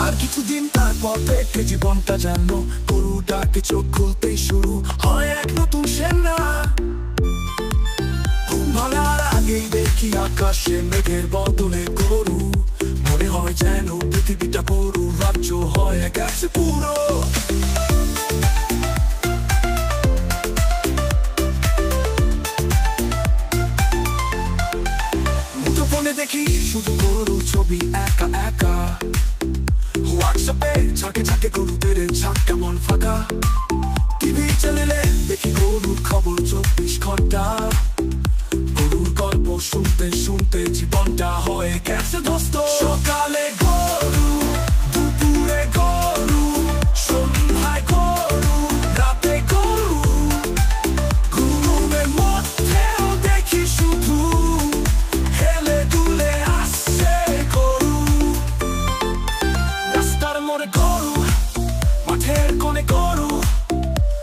আর কিছুদিন তারপর দেখে জীবনটা যেন গরুটাকে চোখ খুলতেই শুরু হয় এক নতুন সেনা। ঘুম ভাঙার আগেই দেখি আকাশে মেঘের বদলে গরু, মনে হয় যেন পৃথিবীটা গরু রাজ্য হয়ে গেছে পুরো। মুঠোফোনে দেখি শুধু গরুর ছবি একা একা, হোয়াটসঅ্যাপে ঝাঁকে ঝাঁকে গরুদের ঝাঁক কেমন ফাঁকা। টিভি চ্যানেলে দেখি গরুর খবর 24 ঘন্টা। গরুর গল্প শুনতে শুনতে জীবনটা হয়ে গেছে ধ্বস্ত। সকালে গরু, দুপুরে গরু, সন্ধ্যায় গরু, রাতে গরু, ঘুমের মধ্যেও দেখি শুধু হেলে দুলে আসছে গরু। রাস্তার মোড়ে গরু, মাঠের কোণে গরু,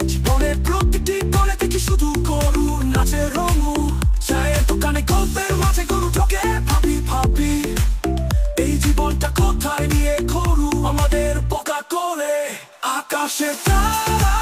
জীবনের প্রতিটি কোণে দেখি শুধু গরু নাচে রঙু। চায়ের দোকানে গল্পের মাঝে গরু ঢোকে, ভাবি ভাবি এই জীবনটা কোথায় নিয়ে গরু আমাদের বোকা করে। আকাশে তারা